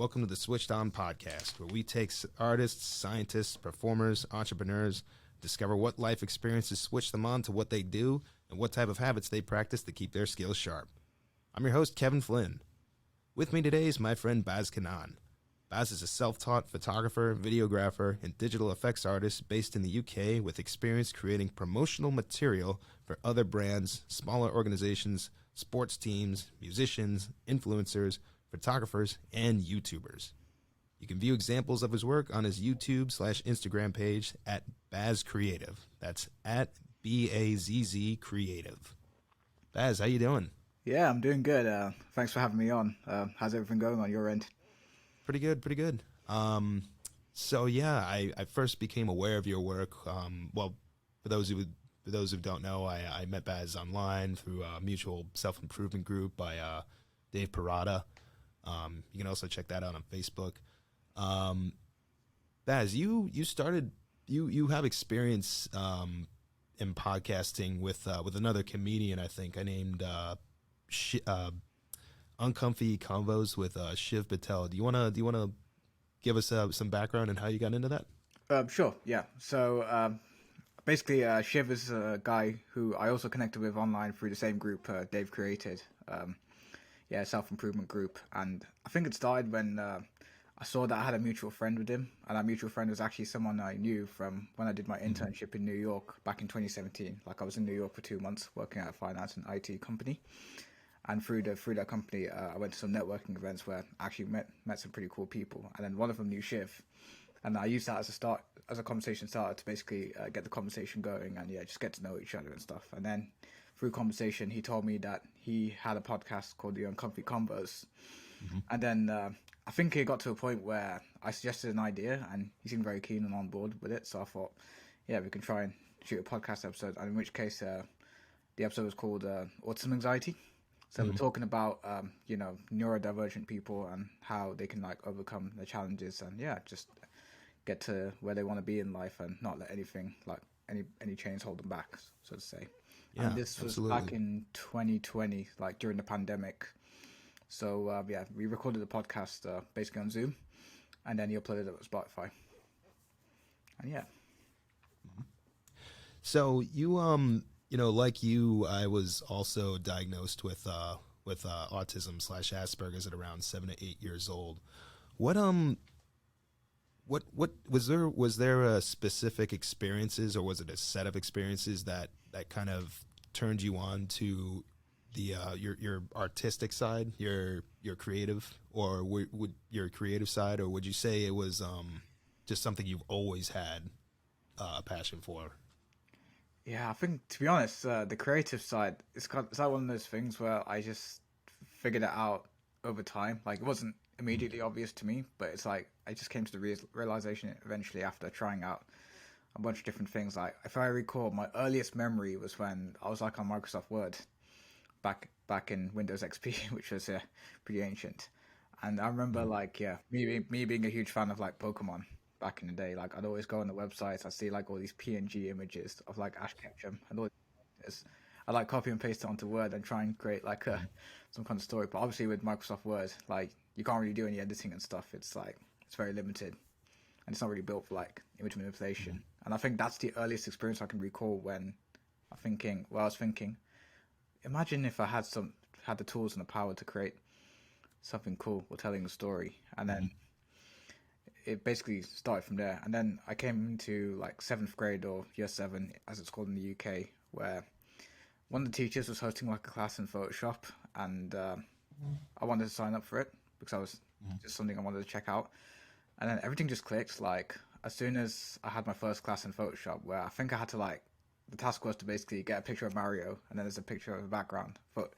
welcome to the Switched On podcast, where we take artists, scientists, performers, entrepreneurs, discover what life experiences switch them on to what they do and what type of habits they practice to keep their skills sharp. I'm your host, Kevin Flynn. With me today is my friend Baz Kanaan. Baz is a self-taught photographer, videographer, and digital effects artist based in the UK with experience creating promotional material for other brands, smaller organizations, sports teams, musicians, influencers, photographers, and YouTubers. You can view examples of his work on his YouTube/Instagram page at Baz Creative. That's at BAZZ Creative. Baz, how you doing? Yeah, I'm doing good. Thanks for having me on. How's everything going on your end? Pretty good, pretty good. I first became aware of your work. For those who don't know, I met Baz online through a mutual self-improvement group by Dave Parada. You can also check that out on Facebook. Baz, you have experience in podcasting with another comedian. I think I named Uncomfy Convos with Shiv Patel. Do you wanna give us some background on how you got into that? Sure. Yeah. So basically, Shiv is a guy who I also connected with online through the same group Dave created. Self-improvement group, and I think it started when I saw that I had a mutual friend with him, and that mutual friend was actually someone I knew from when I did my internship in New York back in 2017. Like, I was in New York for 2 months working at a finance and IT company, and through that company, I went to some networking events where I actually met some pretty cool people, and then one of them knew Shiv, and I used that as a conversation starter to basically get the conversation going, and just get to know each other and stuff. And then through conversation, he told me that he had a podcast called the Uncomfy Combos. And then I think it got to a point where I suggested an idea, and he seemed very keen and on board with it. So I thought, we can try and shoot a podcast episode. And in which case, the episode was called Autism Anxiety. So we're talking about neurodivergent people and how they can overcome the challenges and just get to where they want to be in life and not let anything any chains hold them back, so to say. Yeah, and this was absolutely. back in 2020, during the pandemic. So we recorded the podcast basically on Zoom, and then he uploaded it to Spotify. And So you like you, I was also diagnosed with autism/Asperger's at around 7 to 8 years old. What was there a specific experiences, or was it a set of experiences that kind of turned you on to the your artistic side, your creative, or would your creative side, or would you say it was just something you've always had a passion for? Yeah, I think, to be honest, the creative side, it's like one of those things where I just figured it out over time. Like, it wasn't immediately obvious to me, but it's like I just came to the realization eventually after trying out a bunch of different things. Like, if I recall, my earliest memory was when I was on Microsoft Word back in Windows XP, which was pretty ancient. And I remember me being a huge fan of Pokemon back in the day. Like, I'd always go on the websites, I'd see all these PNG images of Ash Ketchum and all this. I copy and paste it onto Word and try and create some kind of story. But obviously with Microsoft Word, you can't really do any editing and stuff. It's it's very limited, and it's not really built for image manipulation. And I think that's the earliest experience I can recall when I was thinking, imagine if I had the tools and the power to create something cool or telling a story. And then it basically started from there. And then I came into 7th grade, or year 7 as it's called in the UK, where one of the teachers was hosting a class in Photoshop, and I wanted to sign up for it because I was just something I wanted to check out. And then everything just clicked. As soon as I had my first class in Photoshop, where I think I had to the task was to basically get a picture of Mario, and then there's a picture of the background, but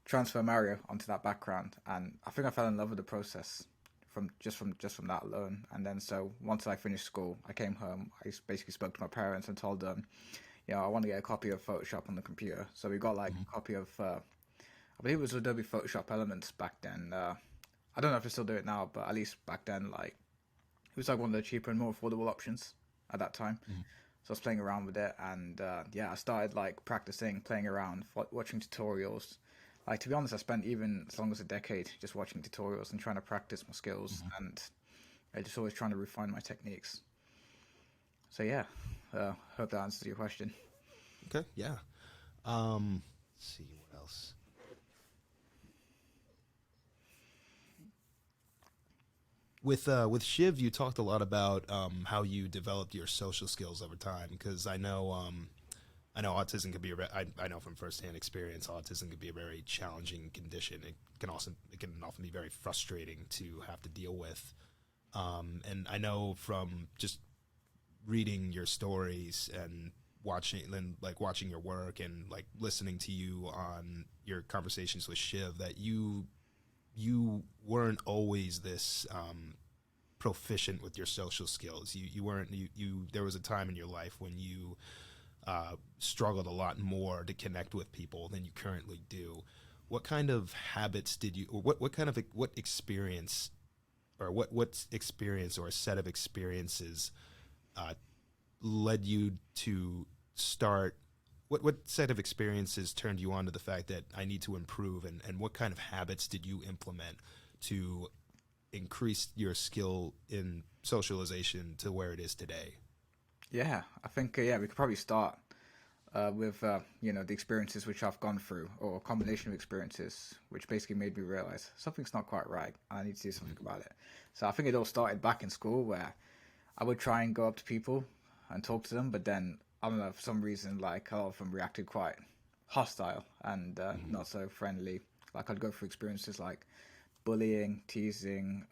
transfer Mario onto that background. And I think I fell in love with the process from that alone. And then so once I finished school, I came home. I basically spoke to my parents and told them, I want to get a copy of Photoshop on the computer. So we got a copy of, I believe it was Adobe Photoshop Elements back then. I don't know if they still do it now, but at least back then, it was one of the cheaper and more affordable options at that time. So I was playing around with it, and I started practicing, playing around, watching tutorials, Like, to be honest, I spent even as long as a decade just watching tutorials and trying to practice my skills, and I just always trying to refine my techniques. So yeah, hope that answers your question. Okay, yeah. Let's see what else. With Shiv, you talked a lot about how you developed your social skills over time. Because I know autism can be I know from firsthand experience, autism can be a very challenging condition. It can often be very frustrating to have to deal with. And I know from just reading your stories and watching your work and like listening to you on your conversations with Shiv that you weren't always this proficient with your social skills. You weren't you. There was a time in your life when you struggled a lot more to connect with people than you currently do. What kind of habits did you, or what experience, or what experience or a set of experiences uh, led you to start? What set of experiences turned you on to the fact that I need to improve, and what kind of habits did you implement to increase your skill in socialization to where it is today? Yeah, I think yeah, we could probably start with the experiences which I've gone through, or a combination of experiences, which basically made me realize something's not quite right. I need to do something about it. So I think it all started back in school, where I would try and go up to people and talk to them, but then I don't know, for some reason, like a lot of them reacted quite hostile and not so friendly. Like I'd go through experiences like bullying, teasing.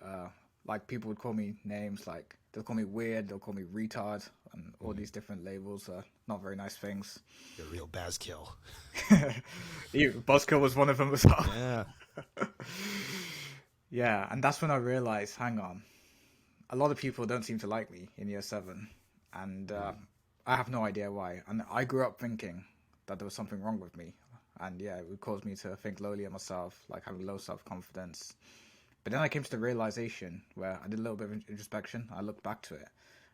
Like people would call me names like they'll call me weird, they'll call me retard, and all these different labels are not very nice things. The real Bazkill. Buzzkill was one of them as well. Yeah. Yeah, and that's when I realized, hang on, a lot of people don't seem to like me in year seven, and I have no idea why. And I grew up thinking that there was something wrong with me, and yeah, it would cause me to think lowly of myself, like having low self confidence. But then I came to the realization where I did a little bit of introspection. I looked back to it,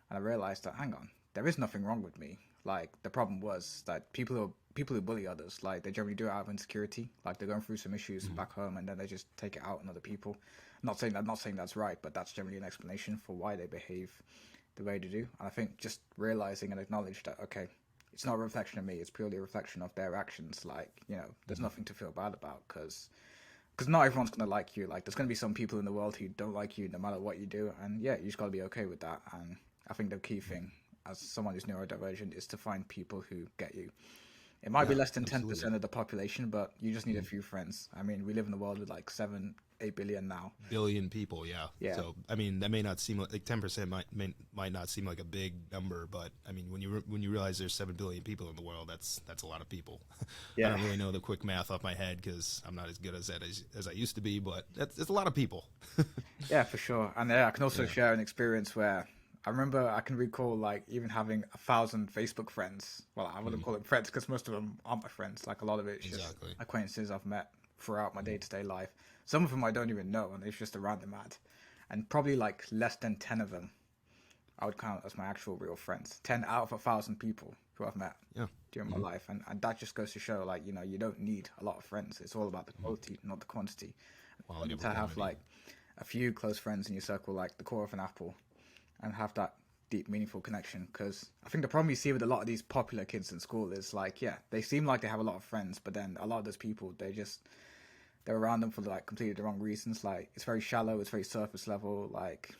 and I realized that hang on, there is nothing wrong with me. Like the problem was that people who bully others, like they generally do it out of insecurity. Like they're going through some issues back home, and then they just take it out on other people. Not saying that's right, but that's generally an explanation for why they behave the way they do. And I think just realizing and acknowledge that okay, it's not a reflection of me. It's purely a reflection of their actions. Like there's nothing to feel bad about because not everyone's gonna like you. Like there's gonna be some people in the world who don't like you no matter what you do, and yeah, you just gotta be okay with that. And I think the key thing, as someone who's neurodivergent, is to find people who get you. It might be less than 10% of the population, but you just need a few friends. I mean, we live in a world with like 8 billion now. Billion people, yeah. Yeah. So I mean, that may not seem like 10% might not seem like a big number, but I mean, when you realize there's 7 billion people in the world, that's a lot of people. Yeah. I don't really know the quick math off my head because I'm not as good as that as I used to be, but it's a lot of people. Yeah, for sure. And yeah, I can also share an experience where I can recall like even having 1,000 Facebook friends. Well, I wouldn't call them friends because most of them aren't my friends. Like a lot of it's just acquaintances I've met throughout my day-to-day life. Some of them I don't even know, and it's just a random ad. And probably like less than 10 of them I would count as my actual real friends. 10 out of 1,000 people who I've met during my life. And that just goes to show like, you don't need a lot of friends. It's all about the quality, not the quantity. Quality to have like a few close friends in your circle, like the core of an apple, and have that deep, meaningful connection. Because I think the problem you see with a lot of these popular kids in school is like, yeah, they seem like they have a lot of friends, but then a lot of those people, they're around them for like completely the wrong reasons. Like it's very shallow, it's very surface level. Like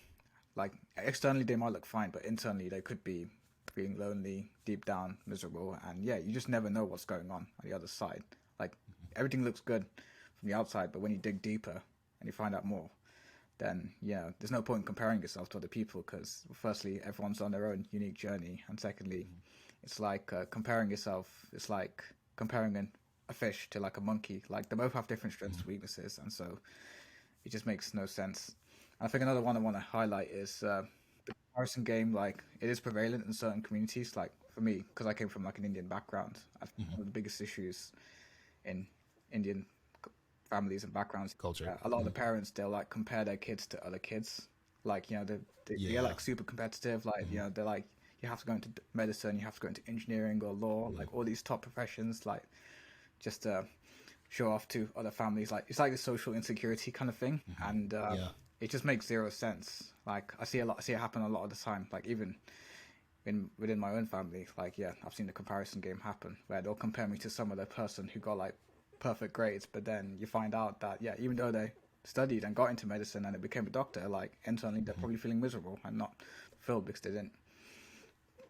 externally they might look fine, but internally they could be feeling lonely, deep down, miserable, and yeah, you just never know what's going on the other side. Like everything looks good from the outside, but when you dig deeper and you find out more, then yeah, there's no point in comparing yourself to other people because firstly, everyone's on their own unique journey, and secondly, it's like comparing yourself. It's like comparing a fish to like a monkey. Like they both have different strengths and weaknesses, and so it just makes no sense. And I think another one I want to highlight is the comparison game. Like it is prevalent in certain communities. Like for me, because I came from like an Indian background, I think one of the biggest issues in Indian families and backgrounds. Culture. A lot of the parents, they'll like compare their kids to other kids. Like, they're like super competitive. Like, they're like, you have to go into medicine, you have to go into engineering or law, like all these top professions. Like, just show off to other families. Like it's like a social insecurity kind of thing, and Yeah. it just makes zero sense. Like I see it happen a lot of the time. Like even within my own family, like yeah, I've seen the comparison game happen where they'll compare me to some other person who got like perfect grades, but then you find out that yeah, even though they studied and got into medicine and they became a doctor, like internally they're probably feeling miserable and not fulfilled because they didn't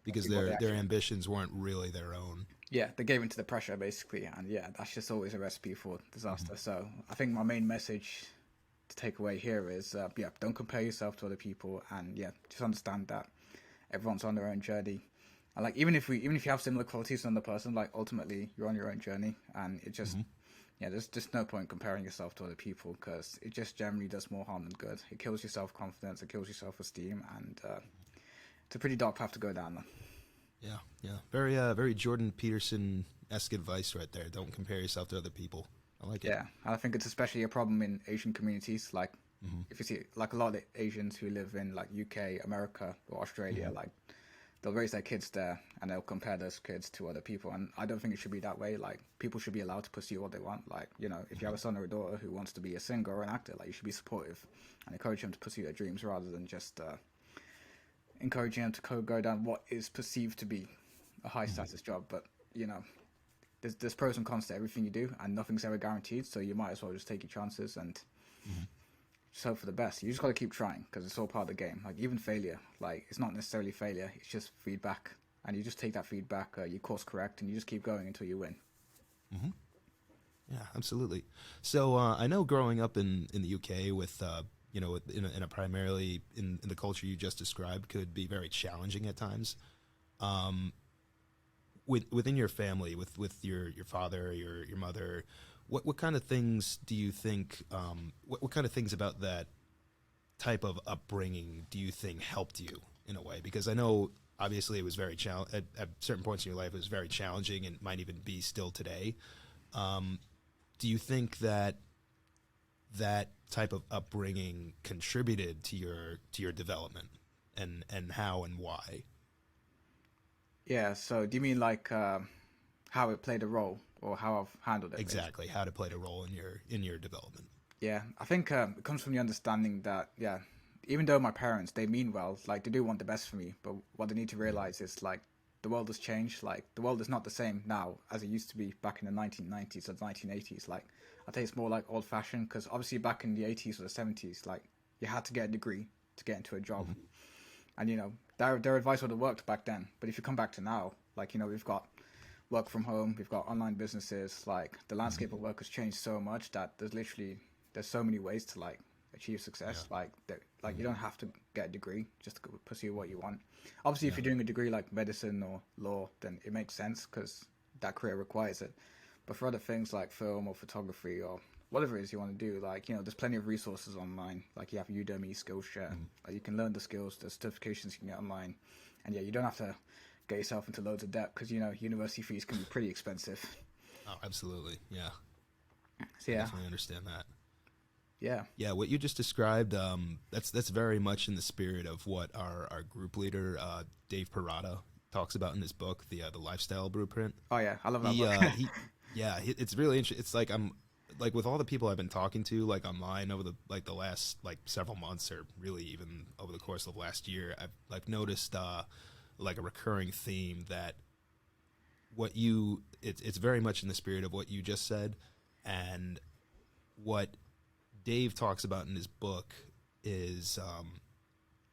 Because do what they their actually. ambitions weren't really their own. Yeah, they gave into the pressure basically, and yeah, that's just always a recipe for disaster. So I think my main message to take away here is yeah, don't compare yourself to other people, and yeah, just understand that everyone's on their own journey. And like even if you have similar qualities to another person, like ultimately you're on your own journey, and it just yeah, there's just no point comparing yourself to other people because it just generally does more harm than good. It kills your self confidence, it kills your self esteem, and it's a pretty dark path to go down. Yeah, yeah. Very Jordan Peterson-esque advice right there. Don't compare yourself to other people. I like it. Yeah, and I think it's especially a problem in Asian communities. Like, if you see, like a lot of Asians who live in like UK, America, or Australia, like they'll raise their kids there and they'll compare those kids to other people. And I don't think it should be that way. Like, people should be allowed to pursue what they want. Like, you know, if you have a son or a daughter who wants to be a singer or an actor, like you should be supportive and encourage them to pursue their dreams rather than just encouraging them to go down what is perceived to be a high status job. But you know, there's pros and cons to everything you do, and nothing's ever guaranteed. So you might as well just take your chances and just hope for the best. You just got to keep trying because it's all part of the game. Like even failure, like it's not necessarily failure; it's just feedback, and you just take that feedback, you course correct, and you just keep going until you win. Yeah, absolutely. So I know growing up in the UK with you know in a primarily in the culture you just described could be very challenging at times. Within your family, with your father, your mother, what kind of things do you think? What kind of things about that type of upbringing do you think helped you in a way? Because I know obviously it was very at certain points in your life it was very challenging and might even be still today. Do you think that that type of upbringing contributed to your development, and how and why? Yeah. So do you mean like how it played a role or how I've handled it, basically? Exactly, how to play a role in your development. Yeah, I think it comes from the understanding that yeah, even though my parents they mean well, like they do want the best for me, but what they need to realize is like the world has changed. Like the world is not the same now as it used to be back in the 1990s or 1980s. Like I think it's more like old fashioned because obviously back in the 80s or the 70s, like you had to get a degree to get into a job, and you know their advice would have worked back then. But if you come back to now, like you know we've got work from home, we've got online businesses. Like the landscape of work has changed so much that there's so many ways to like achieve success. Yeah. Like you don't have to get a degree just to pursue what you want. Obviously, if you're doing a degree like medicine or law, then it makes sense because that career requires it. But for other things like film or photography or whatever it is you want to do, like you know, there's plenty of resources online. Like you have Udemy, Skillshare. Like you can learn the skills, the certifications you can get online, and yeah, you don't have to get yourself into loads of debt because you know university fees can be pretty expensive. Oh, absolutely. Yeah, So I yeah, definitely understand that. yeah, Yeah, what you just described, that's very much in the spirit of what our group leader, Dave Parada, talks about in his book, the Lifestyle Blueprint. oh yeah, I love that He, book. yeah, it's really interesting. It's like I'm like with all the people I've been talking to, like online over the last like several months, or really even over the course of last year, I've noticed like a recurring theme that it's very much in the spirit of what you just said, and what Dave talks about in his book is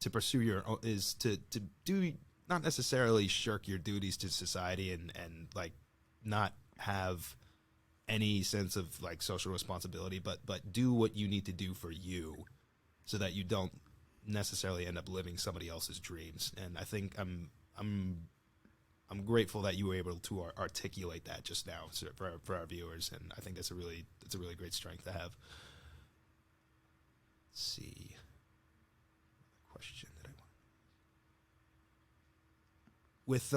to pursue is to do, not necessarily shirk your duties to society and like not have any sense of like social responsibility, but do what you need to do for you so that you don't necessarily end up living somebody else's dreams. And I think I'm grateful that you were able to articulate that just now for our viewers, and I think that's a really great strength to have. Let's see. Question that I want. With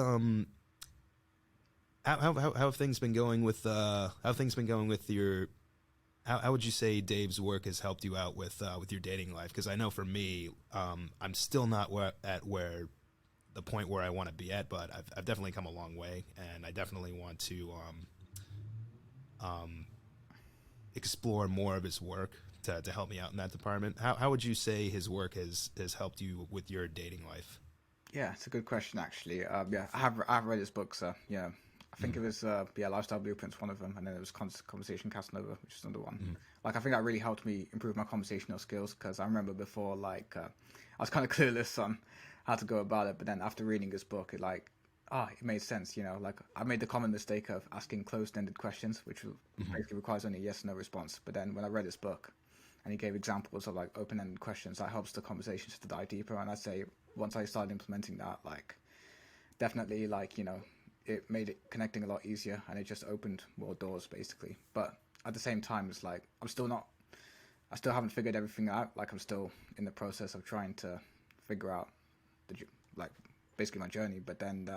how have things been going with your, how would you say Dave's work has helped you out with your dating life? Because I know for me, I'm still not at where the point where I want to be at, but I've definitely come a long way, and I definitely want to explore more of his work to help me out in that department. How would you say his work has helped you with your dating life? Yeah, it's a good question actually. Yeah, I have read his books. Yeah, I think it was yeah, Lifestyle Blueprints one of them, and then it was Conversation Casanova, which is another one. Like I think that really helped me improve my conversational skills because I remember before like I was kind of clueless on how to go about it, but then after reading his book, it made sense. You know, like I made the common mistake of asking closed-ended questions, which basically requires only a yes/no response. But then when I read his book, and he gave examples of like open-ended questions, that helps the conversations to dive deeper. And I'd say once I started implementing that, like definitely like it made it connecting a lot easier, and it just opened more doors basically. But at the same time, it's like I still haven't figured everything out. Like I'm still in the process of trying to figure out like basically my journey. But then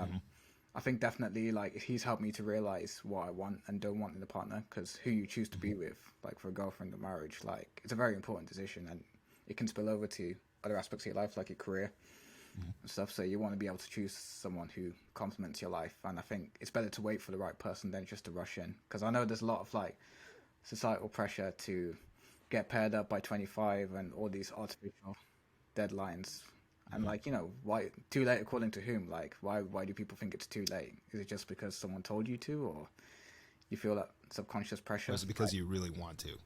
I think definitely like he's helped me to realize what I want and don't want in a partner, because who you choose to be with, like for a girlfriend or marriage, like it's a very important decision, and it can spill over to other aspects of your life, like your career and stuff. So you want to be able to choose someone who complements your life, and I think it's better to wait for the right person than just to rush in, because I know there's a lot of like societal pressure to get paired up by 25 and all these artificial deadlines. And like why too late according to whom? Like why do people think it's too late? Is it just because someone told you to, or you feel that subconscious pressure? Or is it because you really want to?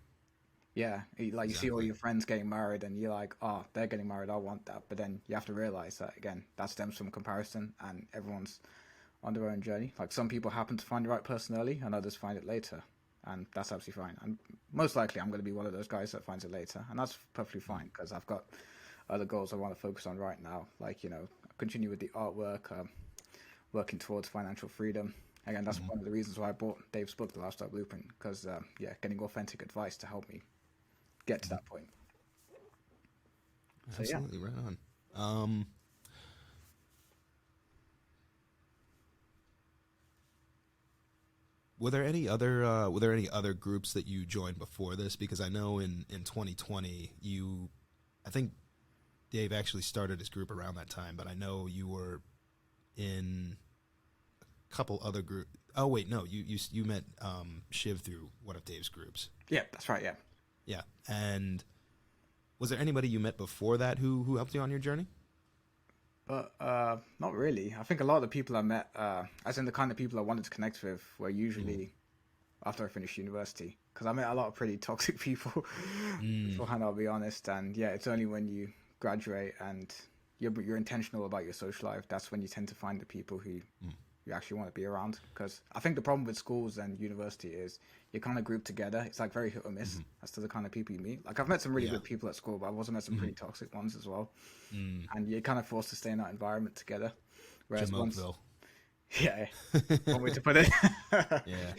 Yeah, like you see all Exactly. your friends getting married, and you're like, oh, they're getting married, I want that. But then you have to realize that again, that stems from comparison, and everyone's on their own journey. Like some people happen to find the right person early, and others find it later, and that's absolutely fine. And most likely, I'm going to be one of those guys that finds it later, and that's perfectly fine because I've got other goals I want to focus on right now, like continue with the artwork, working towards financial freedom. Again, that's one of the reasons why I bought Dave's book, The Lifestyle Blueprint, because yeah, getting authentic advice to help me get to that point. So yeah. Absolutely, right on. Um, were there any other groups that you joined before this? Because I know in 2020 I think Dave actually started his group around that time, but I know you were in a couple other group. Oh wait, no, you met Shiv through one of Dave's groups. Yeah, that's right. Yeah. Yeah, and was there anybody you met before that who helped you on your journey? But not really. I think a lot of the people I met, as in the kind of people I wanted to connect with, were usually after I finished university. Because I met a lot of pretty toxic people beforehand, I'll be honest. And yeah, it's only when you graduate and you're intentional about your social life, that's when you tend to find the people who you actually want to be around. Because I think the problem with schools and university is you're kind of grouped together. It's like very hit or miss as to the kind of people you meet. Like I've met some really good people at school, but I've also met some pretty toxic ones as well. And you're kind of forced to stay in that environment together. Whereas Jamokeville. yeah, one way to put it. Yeah.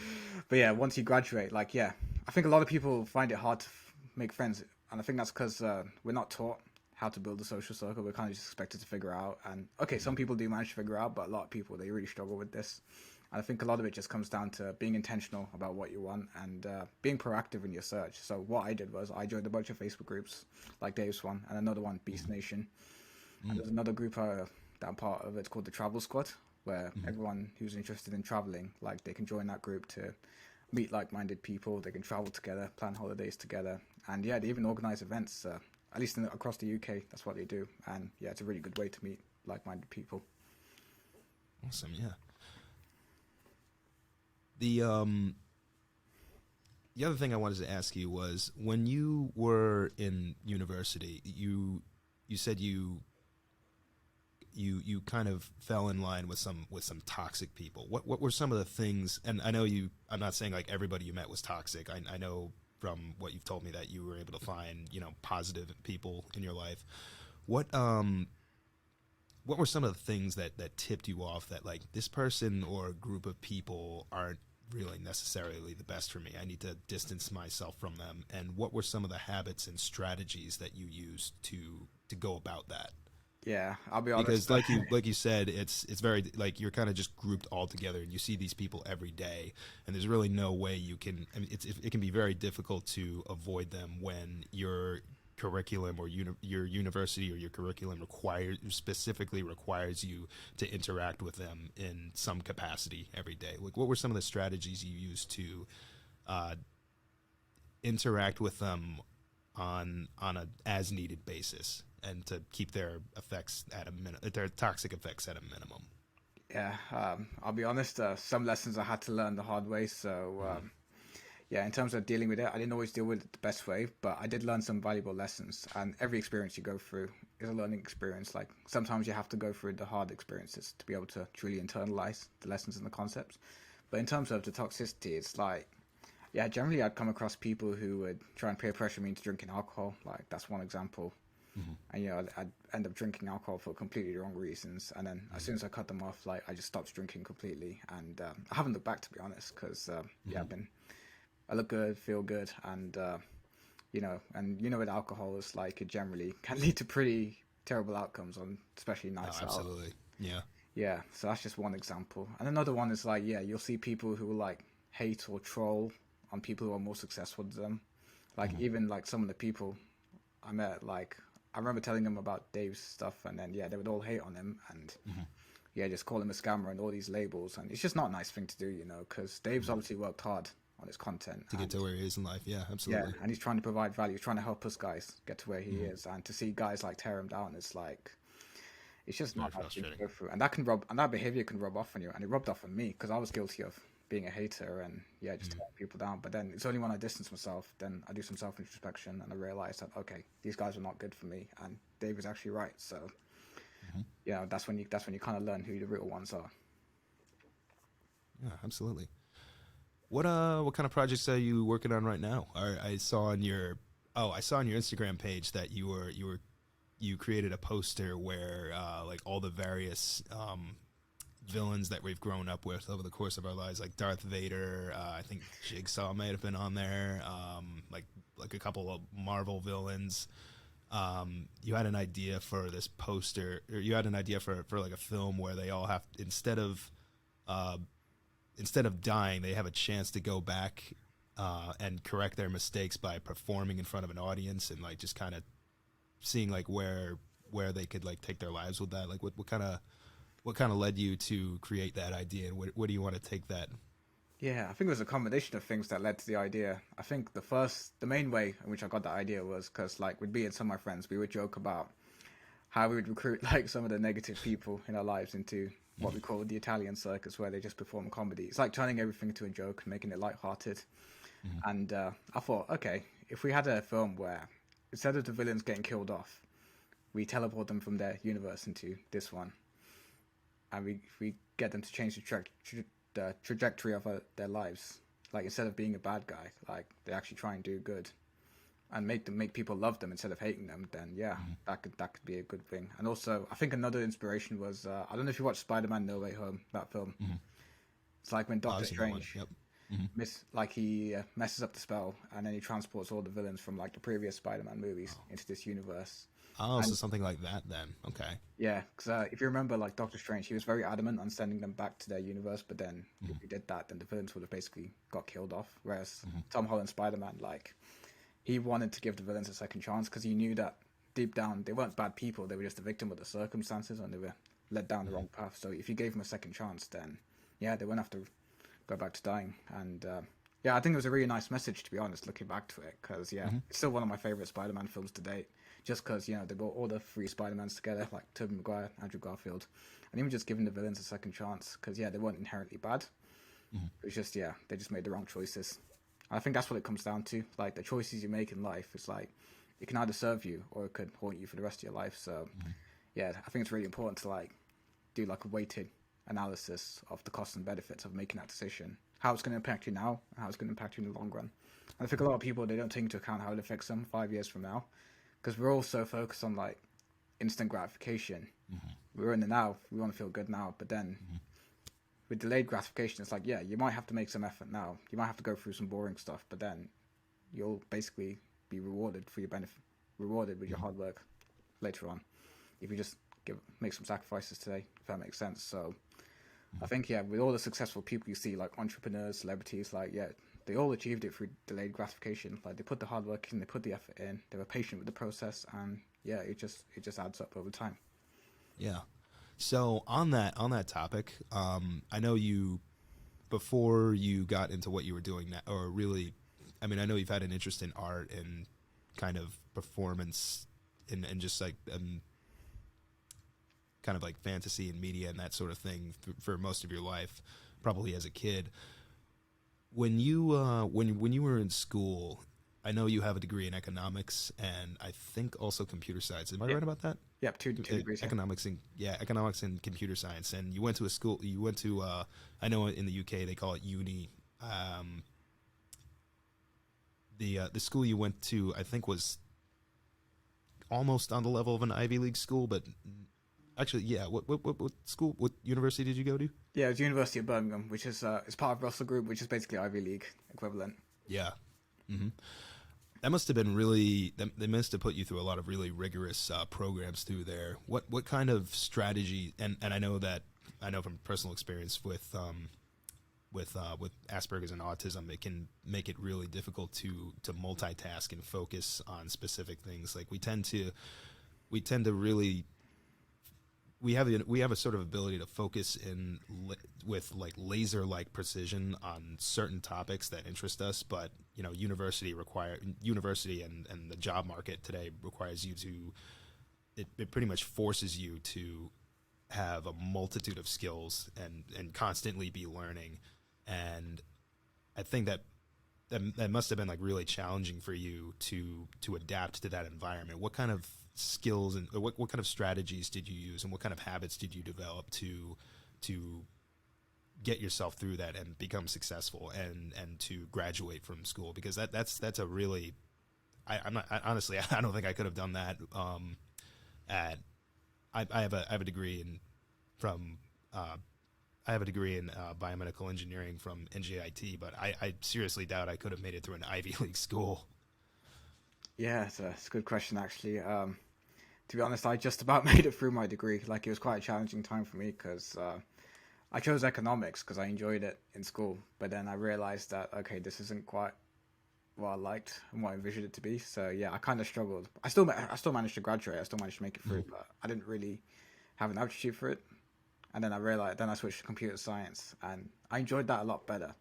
But yeah, once you graduate, like yeah, I think a lot of people find it hard to make friends, and I think that's because we're not taught how to build a social circle. We're kind of just expected to figure out. And okay, some people do manage to figure out, but a lot of people, they really struggle with this. And I think a lot of it just comes down to being intentional about what you want and being proactive in your search. So what I did was I joined a bunch of Facebook groups, like Dave's one, and another one, Beast Nation. And there's another group that I'm part of. It's called the Travel Squad, where everyone who's interested in traveling, like they can join that group to meet like-minded people. They can travel together, plan holidays together, and yeah, they even organize events. At least across the UK, that's what they do. And yeah, it's a really good way to meet like-minded people. Awesome, yeah. The other thing I wanted to ask you was when you were in university, you said you kind of fell in line with some toxic people. What were some of the things? And I know I'm not saying like everybody you met was toxic. I know from what you've told me that you were able to find positive people in your life. What were some of the things that tipped you off that like this person or a group of people aren't really necessarily the best for me? I need to distance myself from them. And what were some of the habits and strategies that you used to go about that? Yeah, I'll be honest. Because like you said, it's very like you're kind of just grouped all together, and you see these people every day, and there's really no way you can. I mean, it can be very difficult to avoid them when your curriculum or your university or your curriculum specifically requires you to interact with them in some capacity every day. Like, what were some of the strategies you used to interact with them on a as needed basis, and to keep their effects at a their toxic effects at a minimum. Yeah, I'll be honest. Some lessons I had to learn the hard way. So yeah, in terms of dealing with it, I didn't always deal with it the best way, but I did learn some valuable lessons. And every experience you go through is a learning experience. Like sometimes you have to go through the hard experiences to be able to truly internalize the lessons and the concepts. But in terms of the toxicity, it's like, yeah, generally I'd come across people who would try and peer pressure me into drinking alcohol. Like that's one example. And I'd end up drinking alcohol for completely wrong reasons, and then as soon as I cut them off, like I just stopped drinking completely, and I haven't looked back, to be honest, because yeah, I look good, feel good, and with alcohol, it's like it generally can lead to pretty terrible outcomes on especially Oh, nights out. absolutely. Yeah. Yeah, so that's just one example, and another one is like, yeah, you'll see people who will like hate or troll on people who are more successful than them, like even like some of the people I met, like I remember telling them about Dave's stuff, and then yeah, they would all hate on him, and yeah, just call him a scammer and all these labels, and it's just not a nice thing to do, because Dave's obviously worked hard on his content To get to where he is in life. Yeah, yeah, absolutely. and he's trying to provide value, he's trying to help us guys get to where he is, and to see guys like tear him down, it's like it's just Very not a nice thing to frustrating. go through, and that behavior can rub off on you, and it rubbed off on me because I was guilty of being a hater and yeah, just tearing people down. But then it's only when I distance myself, then I do some self introspection, and I realize that okay, these guys are not good for me, and Dave was actually right. So yeah, that's when you kind of learn who the real ones are. Yeah, absolutely. What kind of projects are you working on right now? I saw on your Instagram page that you created a poster where like all the various villains that we've grown up with over the course of our lives, like Darth Vader. I think Jigsaw might have been on there. Like a couple of Marvel villains. You had an idea for this poster, or you had an idea for like a film where they all have, instead of dying, they have a chance to go back and correct their mistakes by performing in front of an audience, and like just kind of seeing like where they could like take their lives with that. Like what kind of led you to create that idea, and what do you want to take that? Yeah, I think it was a combination of things that led to the idea. I think the main way in which I got that idea was because, like, with me and some of my friends, we would joke about how we would recruit, like, some of the negative people in our lives into what we call the Italian circus, where they just perform comedy. It's like turning everything into a joke and making it lighthearted. And I thought, okay, if we had a film where instead of the villains getting killed off, we teleport them from their universe into this one, and we get them to change the trajectory of their lives. Like instead of being a bad guy, like they actually try and do good, and make people love them instead of hating them. Then yeah, that could be a good thing. And also, I think another inspiration was I don't know if you watched Spider-Man: No Way Home, that film. It's like when Doctor I've seen that one. Strange Yep. he messes up the spell, and then he transports all the villains from like the previous Spider-Man movies into this universe. Oh, so something like that then. Okay. Yeah, because if you remember, like Doctor Strange, he was very adamant on sending them back to their universe. But then, if he did that, then the villains would have basically got killed off. Whereas Tom Holland Spider-Man, like, he wanted to give the villains a second chance because he knew that deep down they weren't bad people; they were just a victim of the circumstances, and they were led down the wrong path. So if you gave them a second chance, then yeah, they wouldn't have to go back to dying. And yeah, I think it was a really nice message, to be honest, looking back to it, because yeah, it's still one of my favorite Spider-Man films to date. Just because they brought all the three Spider-Mans together, like Tobey Maguire, Andrew Garfield, and even just giving the villains a second chance, because yeah, they weren't inherently bad. It was just they just made the wrong choices. And I think that's what it comes down to. Like the choices you make in life, it's like it can either serve you or it could haunt you for the rest of your life. So yeah, I think it's really important to like do like a weighted analysis of the costs and benefits of making that decision, how it's going to impact you now, and how it's going to impact you in the long run. And I think a lot of people, they don't take into account how it affects them 5 years from now, because we're all so focused on like instant gratification. We're in the now, we want to feel good now, but then with delayed gratification, it's like, yeah, you might have to make some effort now, you might have to go through some boring stuff, but then you'll basically be rewarded for your benefit, rewarded with your hard work later on, if you just make some sacrifices today, if that makes sense. So I think yeah, with all the successful people you see, like entrepreneurs, celebrities, like yeah, they all achieved it through delayed gratification. Like they put the hard work in, they put the effort in, they were patient with the process, and yeah, it just adds up over time. Yeah. So on that topic, I know you, before you got into what you were doing now, or really I mean, I know you've had an interest in art and kind of performance and just like kind of like fantasy and media and that sort of thing for most of your life, probably as a kid. When you when you were in school, I know you have a degree in economics and I think also computer science. Am I Yeah. right about that? Yep, two degrees. Yeah. Economics and computer science. And you went to a school. You went to I know in the UK they call it uni. The school you went to, I think, was almost on the level of an Ivy League school, but actually, yeah. What school? What university did you go to? Yeah, it's University of Birmingham, which is it's part of Russell Group, which is basically Ivy League equivalent. Yeah. hmm That must have been really. They must have put you through a lot of really rigorous programs through there. What kind of strategy? And I know that I know from personal experience with Asperger's and autism, it can make it really difficult to multitask and focus on specific things. Like we tend to really we have a sort of ability to focus with like laser like precision on certain topics that interest us, but you know, university and the job market today requires you to it pretty much forces you to have a multitude of skills and constantly be learning. And I think that must have been like really challenging for you to adapt to that environment. What kind of skills and what kind of strategies did you use, and what kind of habits did you develop to get yourself through that and become successful and to graduate from school? Because that's a really honestly I don't think I could have done that. I have a degree in biomedical engineering from NJIT, but I seriously doubt I could have made it through an Ivy League school. Yeah, it's a good question actually. To be honest, I just about made it through my degree. Like, it was quite a challenging time for me because I chose economics because I enjoyed it in school. But then I realized that, okay, this isn't quite what I liked and what I envisioned it to be. So yeah, I kind of struggled. I still managed to graduate. I still managed to make it through, but I didn't really have an aptitude for it. And then I switched to computer science, and I enjoyed that a lot better.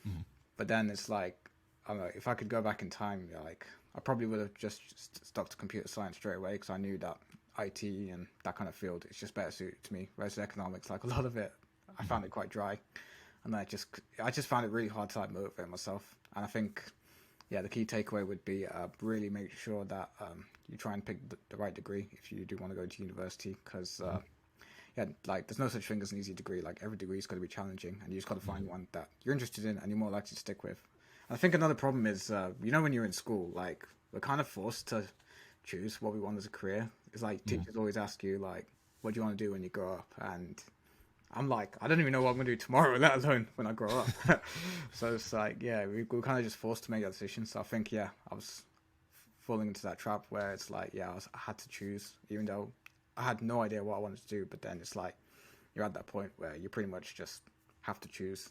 Mm-hmm. But then it's like, I don't know, if I could go back in time, like, I probably would have just stuck to computer science straight away because I knew that IT and that kind of field is just better suited to me. Whereas economics, like a lot of it, I found it quite dry, and I just found it really hard to like motivate myself. And I think, yeah, the key takeaway would be really make sure that you try and pick the right degree if you do want to go to university, because yeah, like there's no such thing as an easy degree. Like every degree is going to be challenging, and you just got to find one that you're interested in and you're more likely to stick with. I think another problem is, when you're in school, like we're kind of forced to choose what we want as a career. It's like teachers always ask you, like, what do you want to do when you grow up? And I'm like, I don't even know what I'm going to do tomorrow, let alone when I grow up. So it's like, yeah, we're kind of just forced to make that decision. So I think, yeah, I was falling into that trap where it's like, yeah, I had to choose, even though I had no idea what I wanted to do. But then it's like, you're at that point where you pretty much just have to choose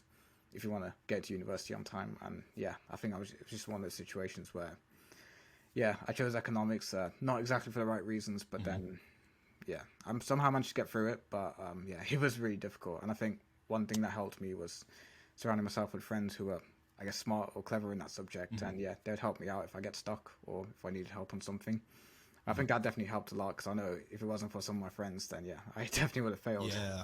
if you want to get to university on time. And yeah, I think it was just one of those situations where, yeah, I chose economics, not exactly for the right reasons, but then, yeah, I'm somehow managed to get through it. But yeah, it was really difficult. And I think one thing that helped me was surrounding myself with friends who were, I guess, smart or clever in that subject. And yeah, they'd help me out if I get stuck or if I needed help on something. I think that definitely helped a lot, because I know if it wasn't for some of my friends, then yeah, I definitely would have failed. Yeah.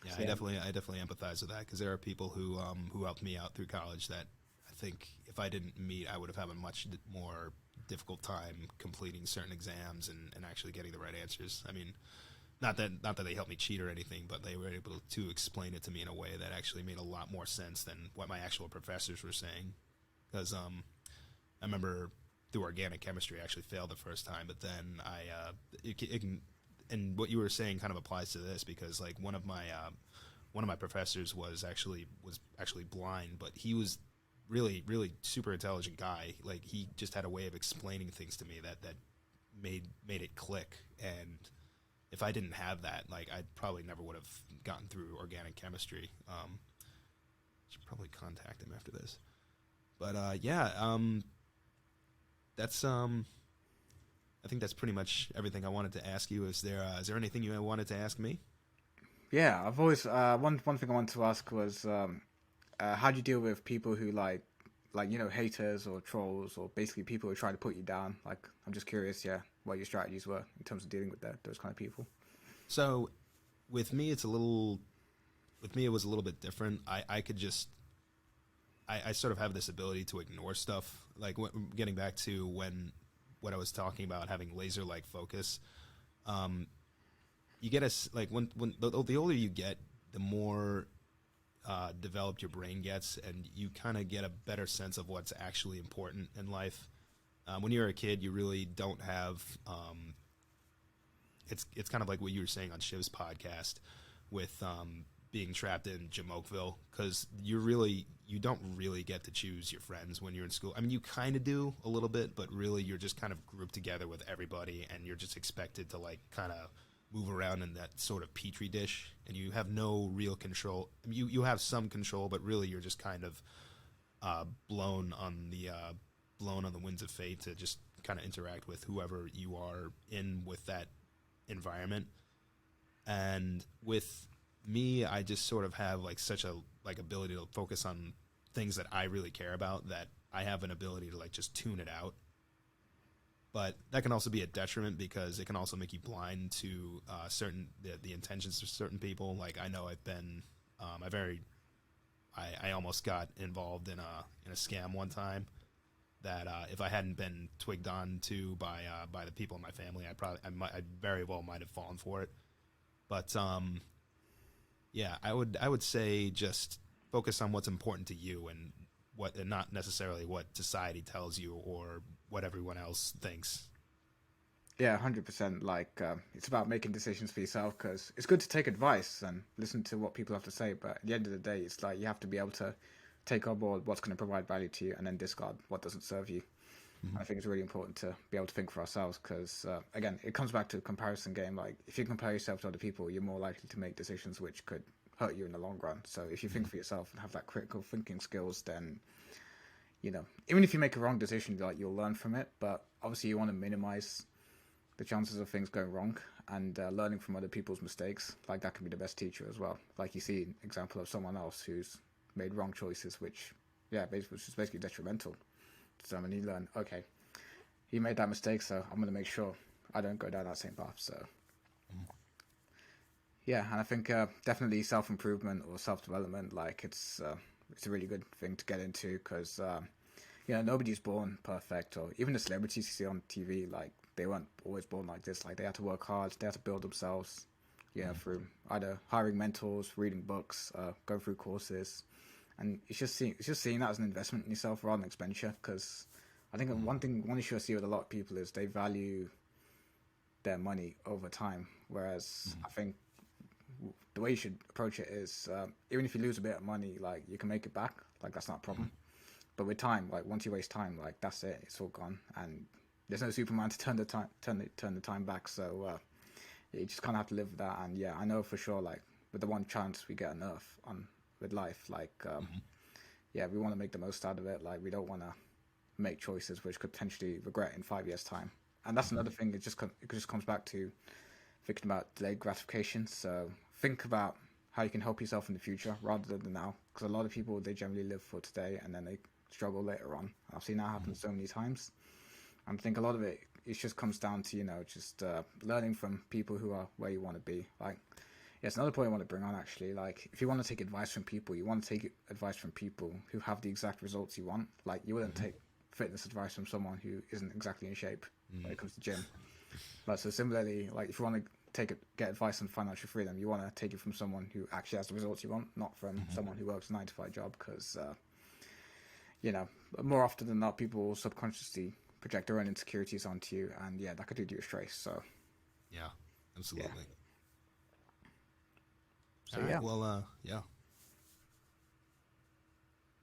Yeah, So, I definitely empathize with that, because there are people who helped me out through college that I think if I didn't meet, I would have had a much more difficult time completing certain exams and actually getting the right answers. I mean, not that they helped me cheat or anything, but they were able to explain it to me in a way that actually made a lot more sense than what my actual professors were saying. Because I remember through organic chemistry, I actually failed the first time, but then it can, and what you were saying kind of applies to this, because like one of my professors was actually blind, but he was really super intelligent guy. Like he just had a way of explaining things to me that made it click. And if I didn't have that, like I probably never would have gotten through organic chemistry. Should probably contact him after this. But that's I think that's pretty much everything I wanted to ask you. Is there anything you wanted to ask me? yeah, I've always one thing I wanted to ask was how do you deal with people who like like, haters or trolls or basically people who try to put you down? Like, I'm just curious, yeah, what your strategies were in terms of dealing with those kind of people. So with me, it's a little. With me, it was a little bit different. I could just. I sort of have this ability to ignore stuff. Like getting back to what I was talking about, having laser like focus. You get like when the older you get, the more developed your brain gets, and you kind of get a better sense of what's actually important in life. When you're a kid, you really don't have. It's kind of like what you were saying on Shiv's podcast with being trapped in Jamokeville, because you don't really get to choose your friends when you're in school. I mean, you kind of do a little bit, but really you're just kind of grouped together with everybody, and you're just expected to like kind of move around in that sort of petri dish, and you have no real control. I mean, you have some control, but really you're just kind of blown on the winds of fate to just kind of interact with whoever you are in with that environment. And with me, I just sort of have like such a like ability to focus on things that I really care about, that I have an ability to like just tune it out. But that can also be a detriment, because it can also make you blind to the intentions of certain people. Like I know I've been I almost got involved in a scam one time that if I hadn't been twigged on to by the people in my family, I very well might have fallen for it. But yeah, I would say just focus on what's important to you, and not necessarily what society tells you or what everyone else thinks. Yeah, 100%. Like, it's about making decisions for yourself, because it's good to take advice and listen to what people have to say. But at the end of the day, it's like you have to be able to take on board what's going to provide value to you and then discard what doesn't serve you. Mm-hmm. I think it's really important to be able to think for ourselves, because, again, it comes back to a comparison game. Like, if you compare yourself to other people, you're more likely to make decisions which could hurt you in the long run. So if you think for yourself and have that critical thinking skills, then, even if you make a wrong decision, like, you'll learn from it. But obviously you want to minimize the chances of things going wrong, and learning from other people's mistakes. Like, that can be the best teacher as well. Like, you see an example of someone else who's made wrong choices, which is basically detrimental. So when you learn, okay, he made that mistake, so I'm going to make sure I don't go down that same path. So yeah, and I think definitely self-improvement or self-development, like it's a really good thing to get into, because nobody's born perfect. Or even the celebrities you see on TV, like, they weren't always born like this. Like, they had to work hard, they had to build themselves, through either hiring mentors, reading books, going through courses. And it's just seeing that as an investment in yourself rather than expenditure. Because I think one issue I see with a lot of people is they value their money over time, whereas I think the way you should approach it is, even if you lose a bit of money, like, you can make it back. Like, that's not a problem. But with time, like, once you waste time, like, that's it. It's all gone, and there's no Superman to turn the time back. So you just kind of have to live with that. And yeah, I know for sure, like, with the one chance we get on Earth with life, like, yeah, we want to make the most out of it. Like, we don't want to make choices which could potentially regret in 5 years' time. And that's another thing. It just comes back to thinking about delayed gratification. So think about how you can help yourself in the future rather than the now. Because a lot of people, they generally live for today and then they struggle later on. I've seen that happen so many times. And I think a lot of it just comes down to, just learning from people who are where you want to be. Like, it's another point I want to bring on, actually. Like, if you want to take advice from people, you want to take advice from people who have the exact results you want. Like, you wouldn't take fitness advice from someone who isn't exactly in shape when it comes to gym. But so similarly, like, if you want to get advice on financial freedom, you want to take it from someone who actually has the results you want, not from someone who works a 9-to-5 job. Because, more often than not, people will subconsciously project their own insecurities onto you, and yeah, that could lead you astray. So yeah, absolutely. Yeah. So All right, yeah. well, yeah.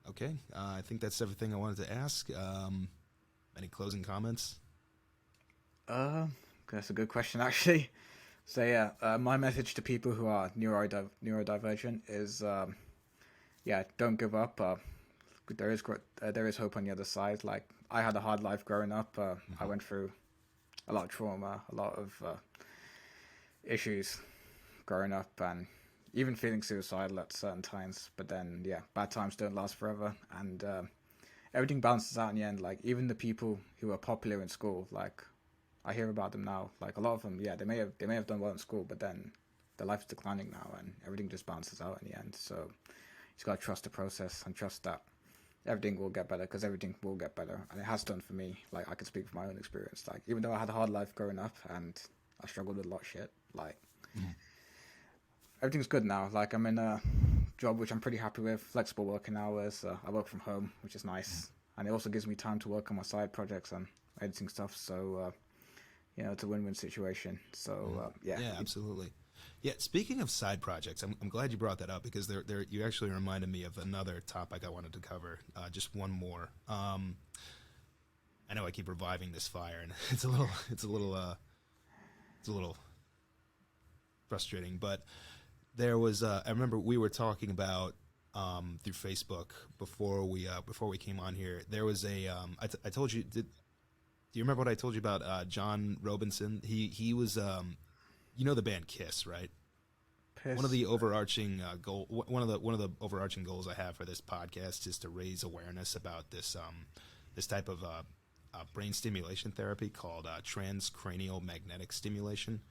Okay, I think that's everything I wanted to ask. Any closing comments? That's a good question, actually. So yeah, my message to people who are neurodivergent is, don't give up. There is hope on the other side. Like, I had a hard life growing up. I went through a lot of trauma, a lot of issues growing up, and even feeling suicidal at certain times. But then, yeah, bad times don't last forever, and everything balances out in the end. Like even the people who are popular in school, like I hear about them now. Like a lot of them, yeah, they may have done well in school, but then their life's declining now, and everything just balances out in the end. So you just gotta trust the process and trust that everything will get better, because everything will get better, and it has done for me. Like I can speak from my own experience. Like even though I had a hard life growing up and I struggled with a lot of shit, like everything's good now. Like I'm in a job which I'm pretty happy with, flexible working hours. I work from home, which is nice, and it also gives me time to work on my side projects and editing stuff. So it's a win-win situation. So yeah, Yeah, absolutely. Yeah, speaking of side projects, I'm glad you brought that up because you actually reminded me of another topic I wanted to cover. Just one more. I know I keep reviving this fire, and it's a little frustrating. But there was, I remember we were talking about through Facebook before we came on here. There was I told you. Do you remember what I told you about John Robinson? He was you know the band Kiss, right? One of piss. the overarching one of the overarching goals I have for this podcast is to raise awareness about this type of brain stimulation therapy called transcranial magnetic stimulation.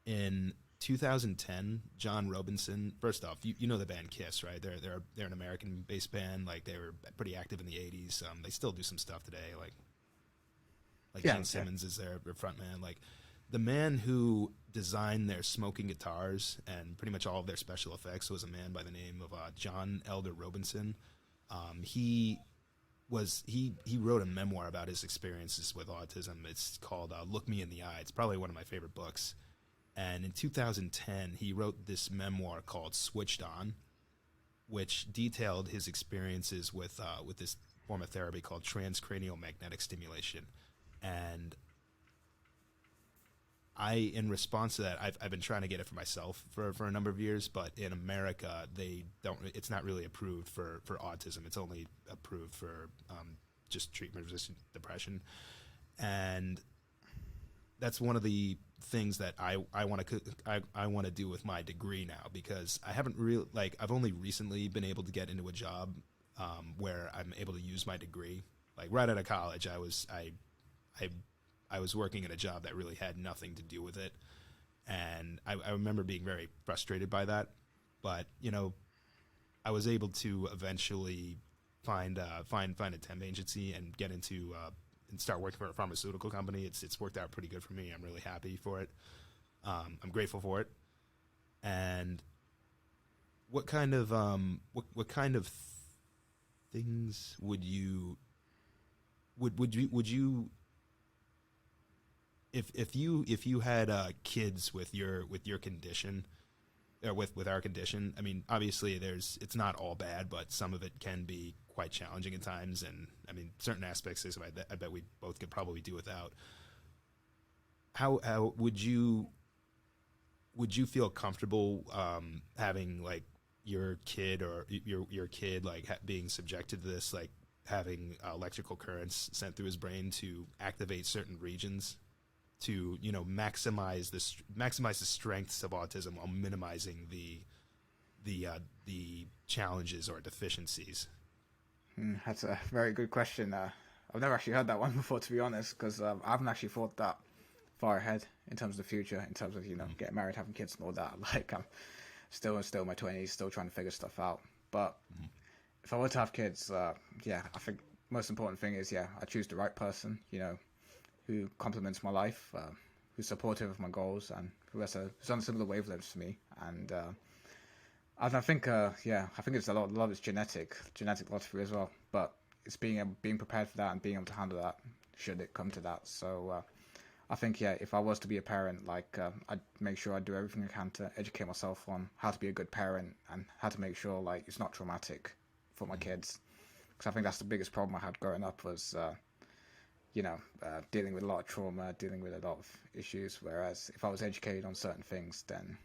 In 2010, John Robinson. First off, you know the band Kiss, right? They're an American based band. Like they were pretty active in the '80s. They still do some stuff today. Like Yeah, Gene yeah, Simmons is their frontman. Like the man who designed their smoking guitars and pretty much all of their special effects was a man by the name of John Elder Robinson. He wrote a memoir about his experiences with autism. It's called "Look Me in the Eye." It's probably one of my favorite books. And in 2010, he wrote this memoir called "Switched On," which detailed his experiences with this form of therapy called transcranial magnetic stimulation. And in response to that, I've been trying to get it for myself for a number of years, but in America, it's not really approved for autism. It's only approved for just treatment-resistant depression. And that's one of the things that I want to do with my degree now, because I haven't really, I've only recently been able to get into a job where I'm able to use my degree. Like right out of college, I was working at a job that really had nothing to do with it, and I remember being very frustrated by that. But I was able to eventually find a temp agency and get into and start working for a pharmaceutical company. It's worked out pretty good for me. I'm really happy for it. I'm grateful for it. And what kind of things would you if you had kids with your condition, or with our condition? I mean, obviously it's not all bad, but some of it can be quite challenging at times, and I mean certain aspects of it I bet we both could probably do without. How would you feel comfortable having like your kid or your kid being subjected to this, like having electrical currents sent through his brain to activate certain regions to maximize the strengths of autism while minimizing the challenges or deficiencies? That's a very good question. I've never actually heard that one before, to be honest, because I haven't actually thought that far ahead in terms of the future, in terms of getting married, having kids, and all that. Like I'm still in my 20s, still trying to figure stuff out. But if I were to have kids, yeah, I think most important thing is I choose the right person, who complements my life, who's supportive of my goals, and who's on similar wavelengths to me. And I think, I think it's a lot of it's genetic lottery as well. But it's being prepared for that and being able to handle that should it come to that. So I think if I was to be a parent, I'd make sure I do everything I can to educate myself on how to be a good parent and how to make sure it's not traumatic for my kids. Because I think that's the biggest problem I had growing up was dealing with a lot of trauma, dealing with a lot of issues. Whereas if I was educated on certain things, then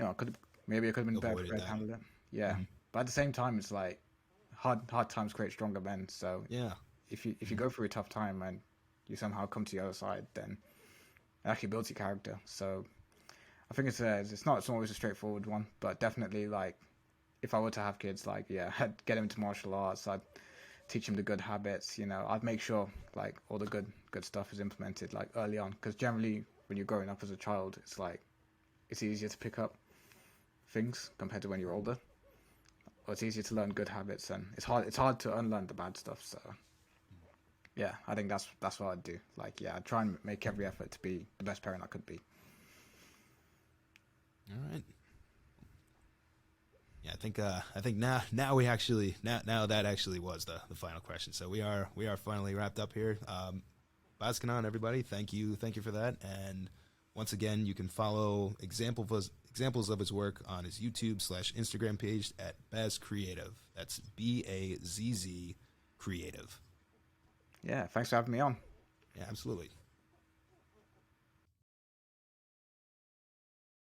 I could have been better Avoided prepared to that. handle it. Yeah, but at the same time, it's like hard times create stronger men. So Yeah. if you go through a tough time and you somehow come to the other side, then it actually builds your character. So I think it's not always a straightforward one, but definitely if I were to have kids, I'd get them into martial arts. I'd teach them the good habits. You know, I'd make sure like all the good stuff is implemented like early on, because generally when you're growing up as a child, it's like it's easier to pick up things compared to when you're older. Or it's easier to learn good habits, and it's hard to unlearn the bad stuff. So yeah, I think that's what I'd do. Like, yeah, I'd try and make every effort to be the best parent I could be. All right. Yeah, I think now we actually now that actually was the final question. So we are finally wrapped up here. Baz Kanaan, everybody, thank you for that. And once again, you can follow examples of his work on his YouTube/Instagram page at Baz Creative. That's BAZZ Creative. Yeah, thanks for having me on. Yeah, absolutely.